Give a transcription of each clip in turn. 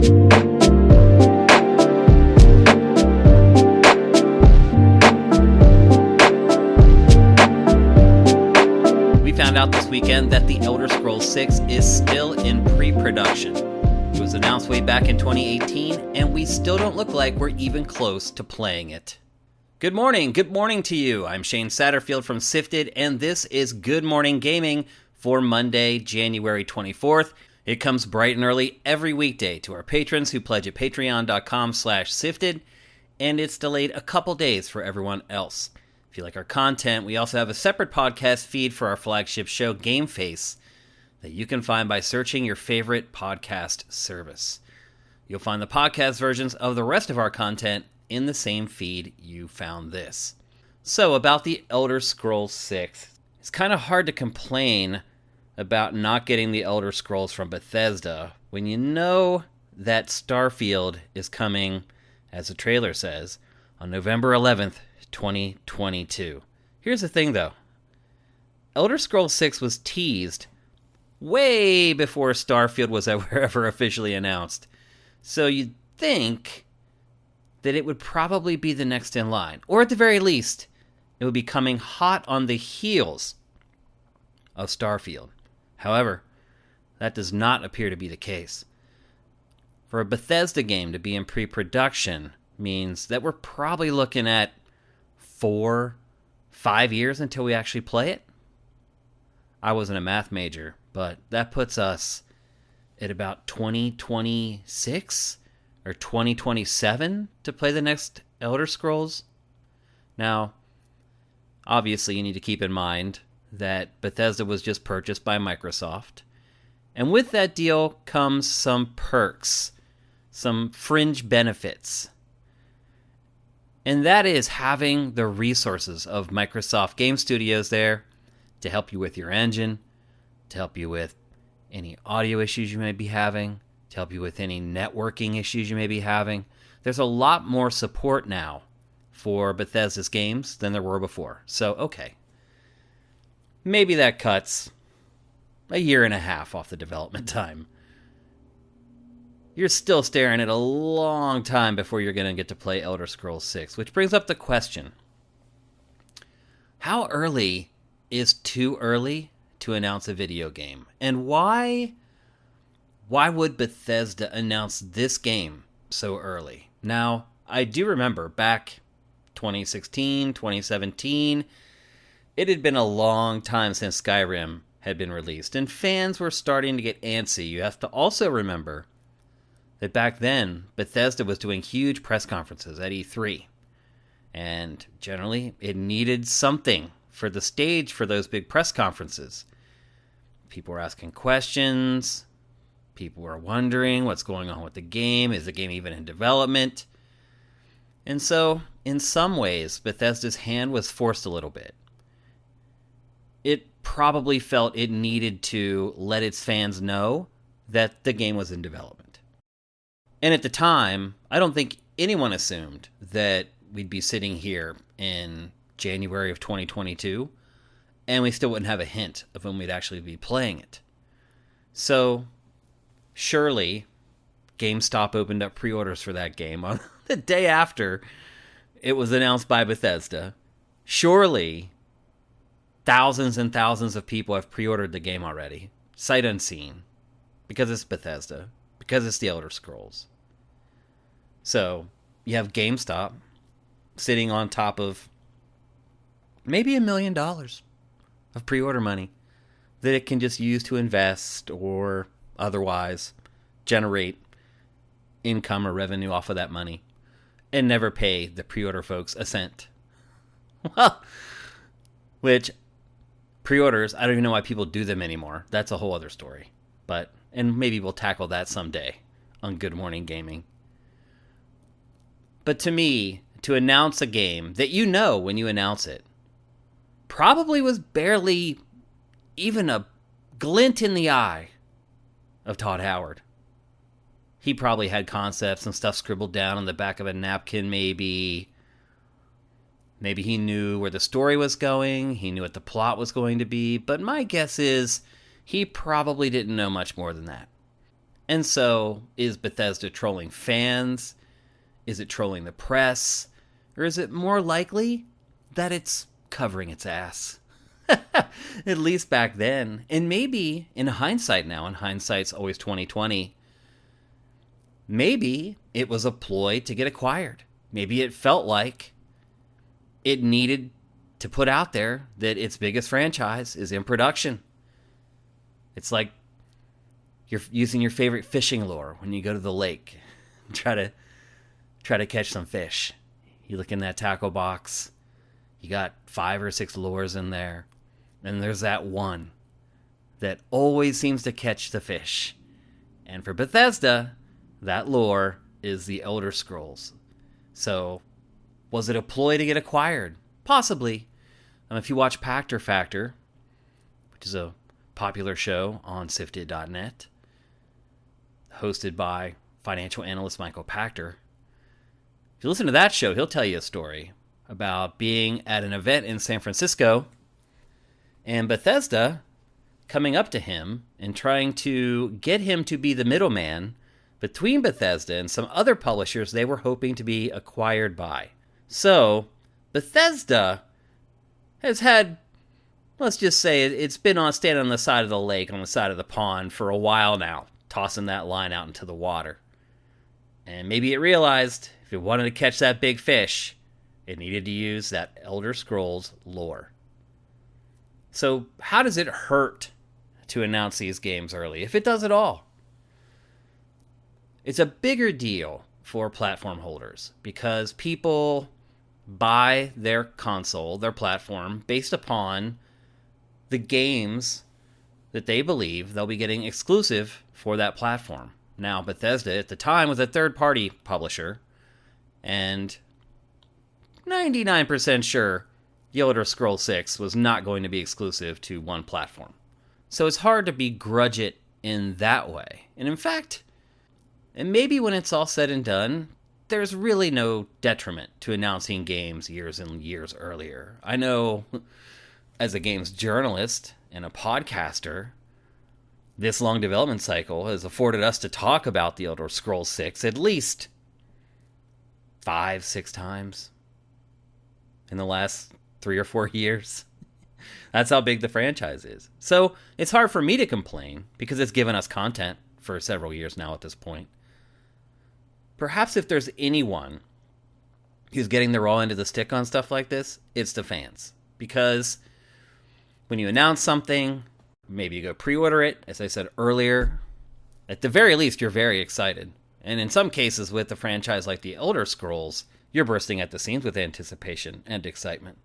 Found out this weekend that The Elder Scrolls 6 is still in pre-production. It was announced way back in 2018, and we still don't look like we're even close to playing it. Good morning to you. I'm Shane Satterfield from Sifted, and this is Good Morning Gaming for Monday, January 24th. It comes bright and early every weekday to our patrons who pledge at patreon.com/sifted, and it's delayed a couple days for everyone else. If you like our content, we also have a separate podcast feed for our flagship show, Game Face, that you can find by searching your favorite podcast service. You'll find the podcast versions of the rest of our content in the same feed you found this. So, about The Elder Scrolls 6. It's kind of hard to complain about not getting The Elder Scrolls from Bethesda when you know that Starfield is coming, as the trailer says, on November 11th, 2022. Here's the thing, though. Elder Scrolls 6 was teased way before Starfield was ever officially announced. So you'd think that it would probably be the next in line. Or at the very least, it would be coming hot on the heels of Starfield. However, that does not appear to be the case. For a Bethesda game to be in pre-production means that we're probably looking at 4-5 years until we actually play it. I wasn't a math major, but that puts us at about 2026 or 2027 to play the next Elder Scrolls. Now, obviously you need to keep in mind that Bethesda was just purchased by Microsoft. And with that deal comes some perks, some fringe benefits. And that is having the resources of Microsoft Game Studios there to help you with your engine, to help you with any audio issues you may be having, to help you with any networking issues you may be having. There's a lot more support now for Bethesda's games than there were before. So, okay. Maybe that cuts a year and a half off the development time. You're still staring at a long time before you're going to get to play Elder Scrolls 6, which brings up the question. How early is too early to announce a video game? And why would Bethesda announce this game so early? Now, I do remember back 2016, 2017, it had been a long time since Skyrim had been released, and fans were starting to get antsy. You have to also remember that back then, Bethesda was doing huge press conferences at E3. And generally, it needed something for the stage for those big press conferences. People were asking questions. People were wondering what's going on with the game. Is the game even in development? And so, in some ways, Bethesda's hand was forced a little bit. It probably felt it needed to let its fans know that the game was in development. And at the time, I don't think anyone assumed that we'd be sitting here in January of 2022, and we still wouldn't have a hint of when we'd actually be playing it. So, surely, GameStop opened up pre-orders for that game on the day after it was announced by Bethesda. Surely, thousands and thousands of people have pre-ordered the game already, sight unseen, because it's Bethesda, because it's the Elder Scrolls. So, you have GameStop sitting on top of maybe $1 million of pre-order money that it can just use to invest or otherwise generate income or revenue off of that money and never pay the pre-order folks a cent. Well, which pre-orders, I don't even know why people do them anymore. That's a whole other story. And maybe we'll tackle that someday on Good Morning Gaming. But to me, to announce a game that you know when you announce it probably was barely even a glint in the eye of Todd Howard. He probably had concepts and stuff scribbled down on the back of a napkin, maybe. Maybe he knew where the story was going. He knew what the plot was going to be. But my guess is he probably didn't know much more than that. And so, is Bethesda trolling fans? Is it trolling the press? Or is it more likely that it's covering its ass? At least back then. And maybe in hindsight now, and hindsight's always 2020, maybe it was a ploy to get acquired. Maybe it felt like it needed to put out there that its biggest franchise is in production. It's like you're using your favorite fishing lure when you go to the lake. Try to catch some fish. You look in that tackle box. You got 5 or 6 lures in there. And there's that one that always seems to catch the fish. And for Bethesda, that lure is the Elder Scrolls. So, was it a ploy to get acquired? Possibly. If you watch Pachter Factor, which is a popular show on sifted.net, hosted by financial analyst Michael Pachter, if you listen to that show, he'll tell you a story about being at an event in San Francisco and Bethesda coming up to him and trying to get him to be the middleman between Bethesda and some other publishers they were hoping to be acquired by. So, Bethesda has had, let's just say, it's been standing on the side of the lake, on the side of the pond for a while now, tossing that line out into the water. And maybe it realized if it wanted to catch that big fish, it needed to use that Elder Scrolls lore. So how does it hurt to announce these games early, if it does at all? It's a bigger deal for platform holders because people buy their console, their platform, based upon the games that they believe they'll be getting exclusive for that platform. Now, Bethesda at the time was a third-party publisher, and 99% sure The Elder Scrolls 6 was not going to be exclusive to one platform. So it's hard to begrudge it in that way. And in fact, and maybe when it's all said and done, there's really no detriment to announcing games years and years earlier. I know, as a games journalist and a podcaster, this long development cycle has afforded us to talk about The Elder Scrolls 6 at least 5-6 times in the last 3 or 4 years. That's how big the franchise is. So it's hard for me to complain because it's given us content for several years now at this point. Perhaps if there's anyone who's getting the raw end of the stick on stuff like this, it's the fans. Because when you announce something, maybe you go pre-order it, as I said earlier, at the very least, you're very excited. And in some cases, with a franchise like The Elder Scrolls, you're bursting at the seams with anticipation and excitement.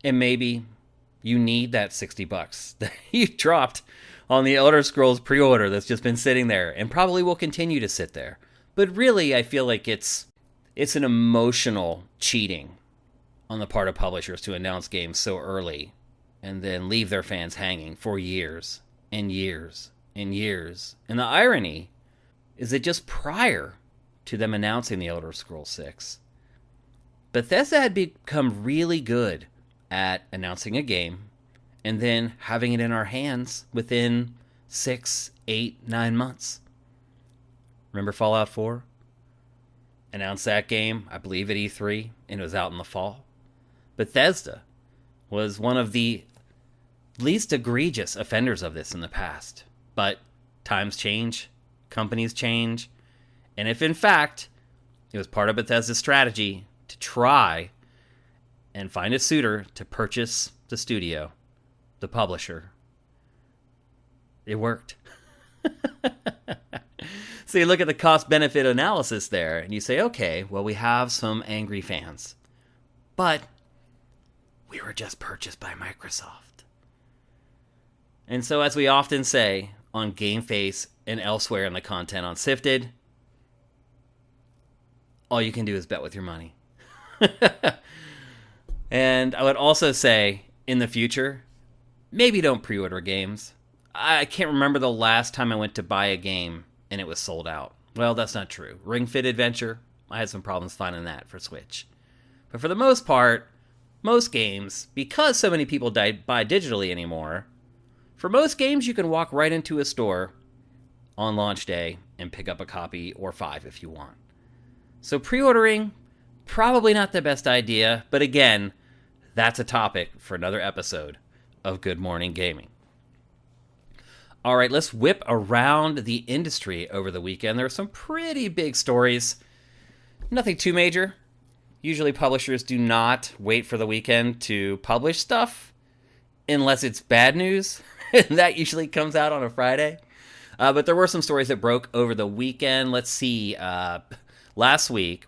And maybe you need that $60 that you dropped on the Elder Scrolls pre-order that's just been sitting there and probably will continue to sit there. But really, I feel like it's an emotional cheating on the part of publishers to announce games so early and then leave their fans hanging for years and years and years. And the irony is that just prior to them announcing The Elder Scrolls 6, Bethesda had become really good at announcing a game and then having it in our hands within 6, 8, 9 months. Remember Fallout 4? Announced that game, I believe, at E3, and it was out in the fall. Bethesda was one of the least egregious offenders of this in the past. But times change, companies change, and if in fact it was part of Bethesda's strategy to try and find a suitor to purchase the studio, the publisher, it worked. So you look at the cost-benefit analysis there, and you say, okay, well, we have some angry fans, but we were just purchased by Microsoft. And so, as we often say on GameFace and elsewhere in the content on Sifted, all you can do is bet with your money. And I would also say, in the future, maybe don't pre-order games. I can't remember the last time I went to buy a game and it was sold out. Well, that's not true. Ring Fit Adventure, I had some problems finding that for Switch. But for the most part, most games, because so many people buy digitally anymore, for most games you can walk right into a store on launch day and pick up a copy or 5 if you want. So pre-ordering, probably not the best idea, but again, that's a topic for another episode of Good Morning Gaming. All right, let's whip around the industry over the weekend. There are some pretty big stories. Nothing too major. Usually publishers do not wait for the weekend to publish stuff unless it's bad news. That usually comes out on a Friday. But there were some stories that broke over the weekend. Let's see. Last week,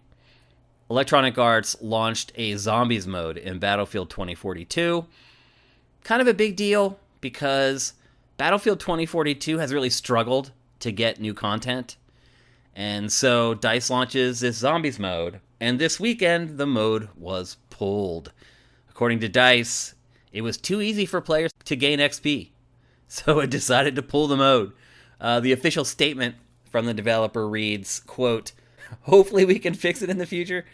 Electronic Arts launched a zombies mode in Battlefield 2042. Kind of a big deal because Battlefield 2042 has really struggled to get new content. And so DICE launches this zombies mode. And this weekend, the mode was pulled. According to DICE, it was too easy for players to gain XP. So it decided to pull the mode. The official statement from the developer reads, quote, "Hopefully we can fix it in the future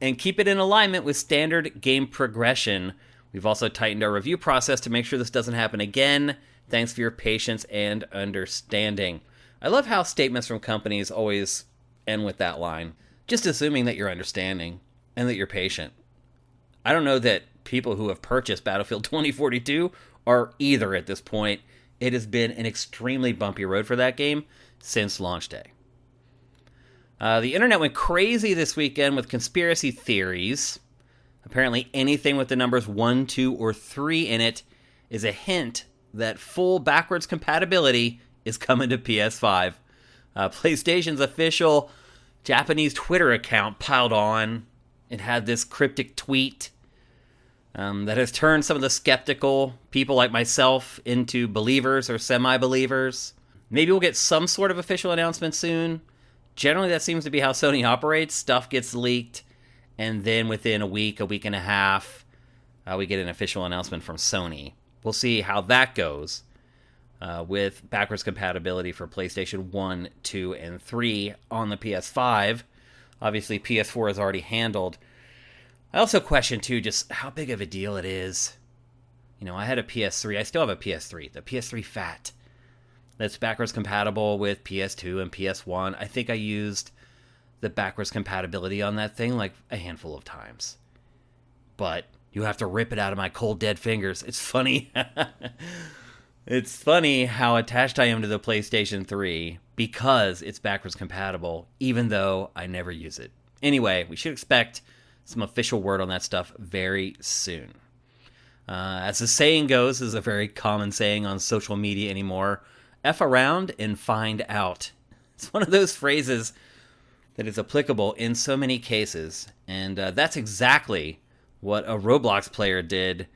and keep it in alignment with standard game progression. We've also tightened our review process to make sure this doesn't happen again. Thanks for your patience and understanding." I love how statements from companies always end with that line. Just assuming that you're understanding and that you're patient. I don't know that people who have purchased Battlefield 2042 are either at this point. It has been an extremely bumpy road for that game since launch day. The internet went crazy this weekend with conspiracy theories. Apparently anything with the numbers 1, 2, or 3 in it is a hint that full backwards compatibility is coming to PS5. PlayStation's official Japanese Twitter account piled on. It had this cryptic tweet that has turned some of the skeptical people like myself into believers or semi-believers. Maybe we'll get some sort of official announcement soon. Generally, that seems to be how Sony operates. Stuff gets leaked, and then within a week and a half, we get an official announcement from Sony. We'll see how that goes with backwards compatibility for PlayStation 1, 2, and 3 on the PS5. Obviously, PS4 is already handled. I also question, too, just how big of a deal it is. You know, I had a PS3. I still have a PS3, the PS3 Fat. That's backwards compatible with PS2 and PS1. I think I used the backwards compatibility on that thing like a handful of times. But you have to rip it out of my cold, dead fingers. It's funny. It's funny how attached I am to the PlayStation 3 because it's backwards compatible, even though I never use it. Anyway, we should expect some official word on that stuff very soon. As the saying goes, this is a very common saying on social media anymore, F around and find out. It's one of those phrases that is applicable in so many cases, and that's exactly what a Roblox player did.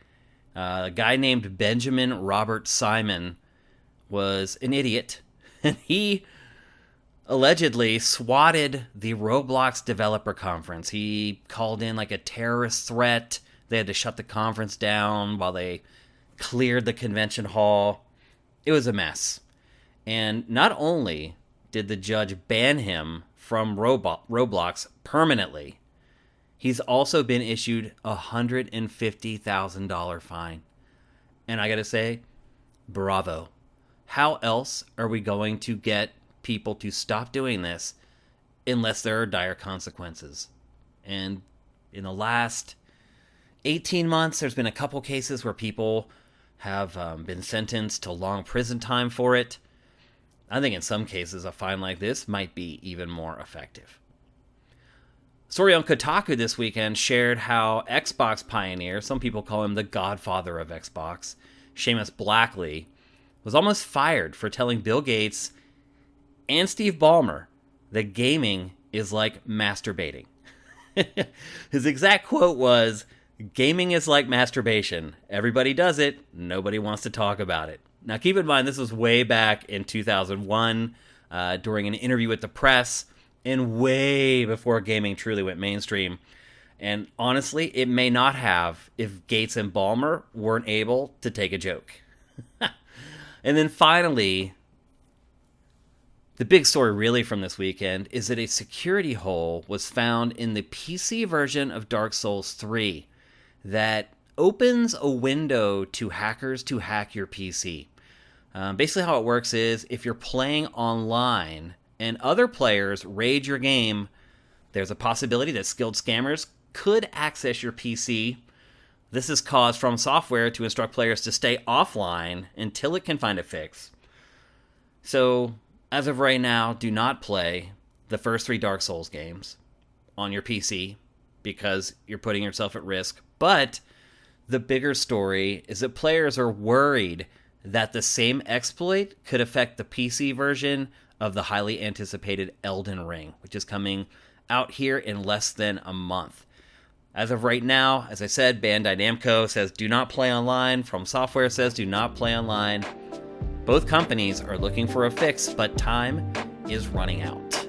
A guy named Benjamin Robert Simon was an idiot, and he allegedly swatted the Roblox developer conference. He called in like a terrorist threat. They had to shut the conference down while they cleared the convention hall. It was a mess. And not only did the judge ban him from Roblox permanently, he's also been issued a $150,000 fine. And I gotta say, bravo. How else are we going to get people to stop doing this unless there are dire consequences? And in the last 18 months, there's been a couple cases where people have been sentenced to long prison time for it. I think in some cases, a fine like this might be even more effective. Story on Kotaku this weekend shared how Xbox pioneer, some people call him the godfather of Xbox, Seamus Blackley, was almost fired for telling Bill Gates and Steve Ballmer that gaming is like masturbating. His exact quote was, "Gaming is like masturbation. Everybody does it. Nobody wants to talk about it." Now keep in mind, this was way back in 2001 during an interview with the press and way before gaming truly went mainstream. And honestly, it may not have if Gates and Ballmer weren't able to take a joke. And then finally, the big story really from this weekend is that a security hole was found in the PC version of Dark Souls 3 that opens a window to hackers to hack your PC. Basically, how it works is if you're playing online and other players raid your game, there's a possibility that skilled scammers could access your PC. This has caused From Software to instruct players to stay offline until it can find a fix. So, as of right now, do not play the first 3 Dark Souls games on your PC because you're putting yourself at risk. But the bigger story is that players are worried that the same exploit could affect the PC version of the highly anticipated Elden Ring, which is coming out here in less than a month. As of right now, as I said, Bandai Namco says do not play online. From Software says do not play online. Both companies are looking for a fix, but time is running out.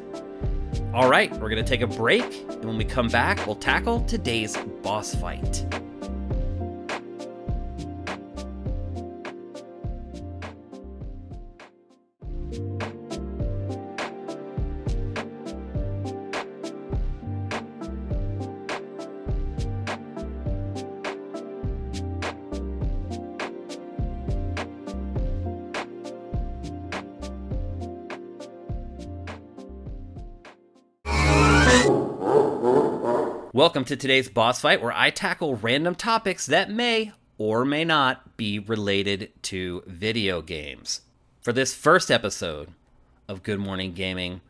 All right, we're going to take a break, and when we come back, we'll tackle today's boss fight. Welcome to today's boss fight, where I tackle random topics that may or may not be related to video games. For this first episode of Good Morning Gaming,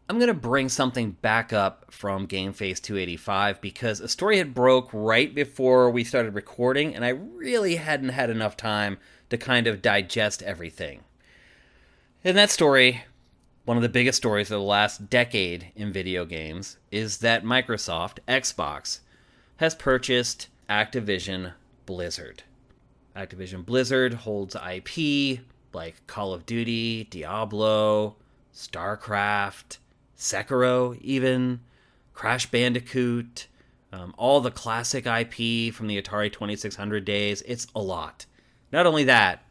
I'm going to bring something back up from GameFace 285 because a story had broke right before we started recording, and I really hadn't had enough time to kind of digest everything. In that story, one of the biggest stories of the last decade in video games is that Microsoft, Xbox, has purchased Activision Blizzard. Activision Blizzard holds IP like Call of Duty, Diablo, StarCraft, Sekiro even, Crash Bandicoot, all the classic IP from the Atari 2600 days. It's a lot. Not only that,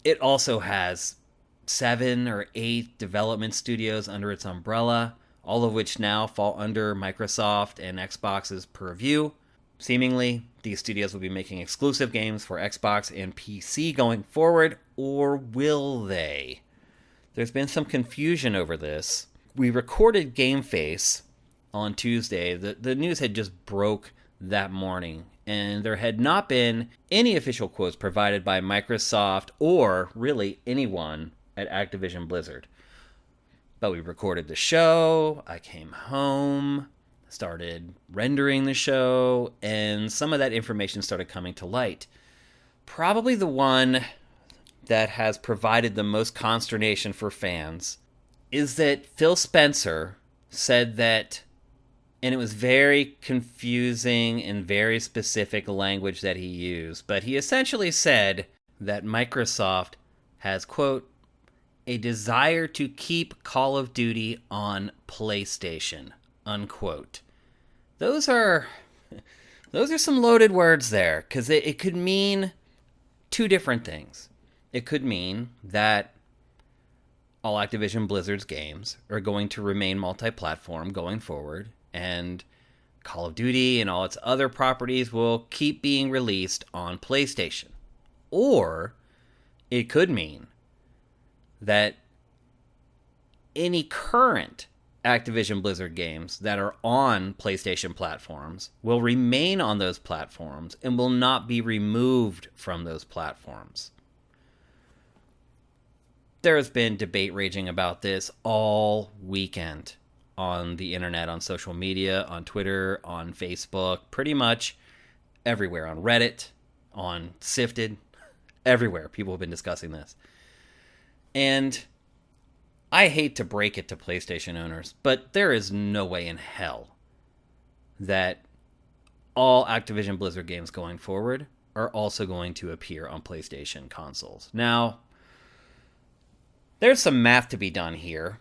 it also has 7 or 8 development studios under its umbrella, all of which now fall under Microsoft and Xbox's purview. Seemingly, these studios will be making exclusive games for Xbox and PC going forward, or will they? There's been some confusion over this. We recorded GameFace on Tuesday. The news had just broke that morning, and there had not been any official quotes provided by Microsoft or really anyone at Activision Blizzard. But we recorded the show, I came home, started rendering the show, and some of that information started coming to light. Probably the one that has provided the most consternation for fans is that Phil Spencer said that, and it was very confusing and very specific language that he used, but he essentially said that Microsoft has, quote, a desire to keep Call of Duty on PlayStation, unquote. Those are some loaded words there, because it could mean 2 different things. It could mean that all Activision Blizzard's games are going to remain multi-platform going forward, and Call of Duty and all its other properties will keep being released on PlayStation. Or it could mean that any current Activision Blizzard games that are on PlayStation platforms will remain on those platforms and will not be removed from those platforms. There has been debate raging about this all weekend on the internet, on social media, on Twitter, on Facebook, pretty much everywhere, on Reddit, on Sifted, everywhere. People have been discussing this. And I hate to break it to PlayStation owners, but there is no way in hell that all Activision Blizzard games going forward are also going to appear on PlayStation consoles. Now, there's some math to be done here.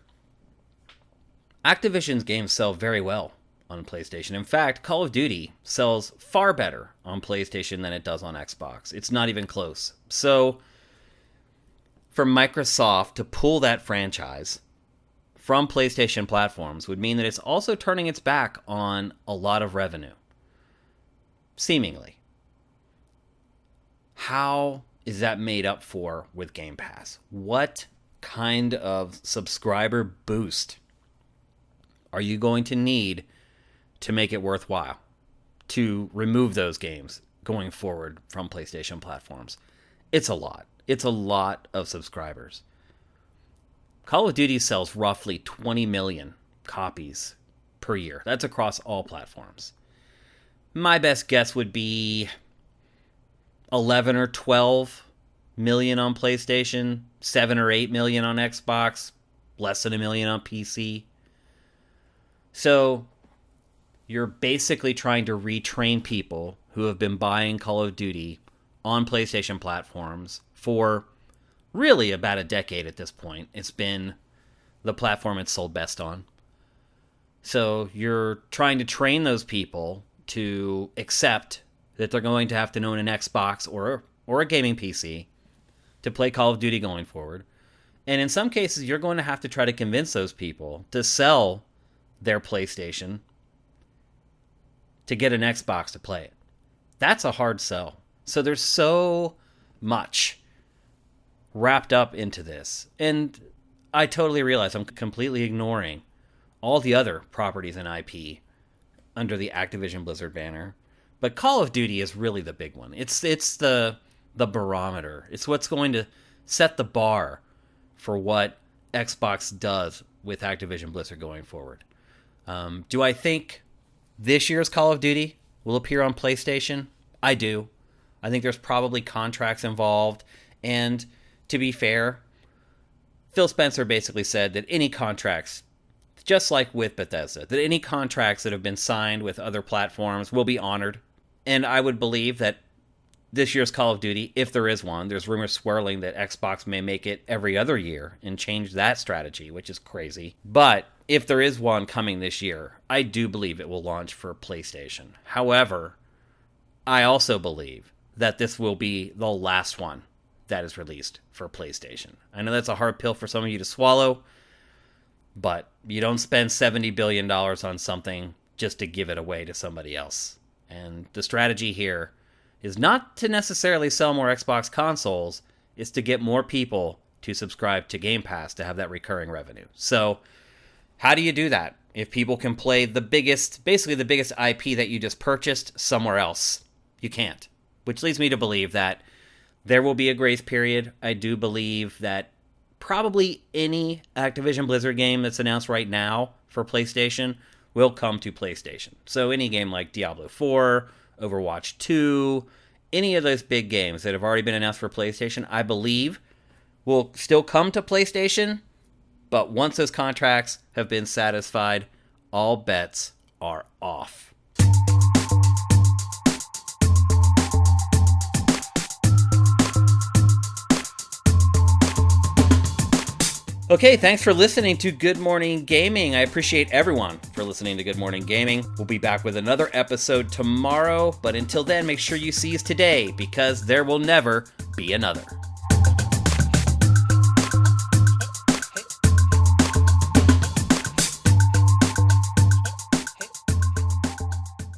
Activision's games sell very well on PlayStation. In fact, Call of Duty sells far better on PlayStation than it does on Xbox. It's not even close. So for Microsoft to pull that franchise from PlayStation platforms would mean that it's also turning its back on a lot of revenue. Seemingly. How is that made up for with Game Pass? What kind of subscriber boost are you going to need to make it worthwhile to remove those games going forward from PlayStation platforms? It's a lot. It's a lot of subscribers. Call of Duty sells roughly 20 million copies per year. That's across all platforms. My best guess would be 11 or 12 million on PlayStation, 7 or 8 million on Xbox, less than a million on PC. So you're basically trying to retrain people who have been buying Call of Duty on PlayStation platforms for really about a decade at this point. It's been the platform it's sold best on. So you're trying to train those people to accept that they're going to have to own an Xbox or a gaming PC to play Call of Duty going forward. And in some cases, you're going to have to try to convince those people to sell their PlayStation to get an Xbox to play it. That's a hard sell. So there's so much wrapped up into this. And I totally realize I'm completely ignoring all the other properties and IP under the Activision Blizzard banner. But Call of Duty is really the big one. It's the barometer. It's what's going to set the bar for what Xbox does with Activision Blizzard going forward. Do I think this year's Call of Duty will appear on PlayStation? I do. I think there's probably contracts involved. And to be fair, Phil Spencer basically said that any contracts, just like with Bethesda, that any contracts that have been signed with other platforms will be honored. And I would believe that this year's Call of Duty, if there is one, there's rumors swirling that Xbox may make it every other year and change that strategy, which is crazy. But if there is one coming this year, I do believe it will launch for PlayStation. However, I also believe that this will be the last one that is released for PlayStation. I know that's a hard pill for some of you to swallow, but you don't spend $70 billion on something just to give it away to somebody else. And the strategy here is not to necessarily sell more Xbox consoles, it's to get more people to subscribe to Game Pass to have that recurring revenue. So how do you do that? If people can play basically the biggest IP that you just purchased somewhere else, you can't. Which leads me to believe that there will be a grace period. I do believe that probably any Activision Blizzard game that's announced right now for PlayStation will come to PlayStation. So any game like Diablo 4, Overwatch 2, any of those big games that have already been announced for PlayStation, I believe will still come to PlayStation. But once those contracts have been satisfied, all bets are off. Okay, thanks for listening to Good Morning Gaming. I appreciate everyone for listening to Good Morning Gaming. We'll be back with another episode tomorrow, but until then, make sure you seize today because there will never be another.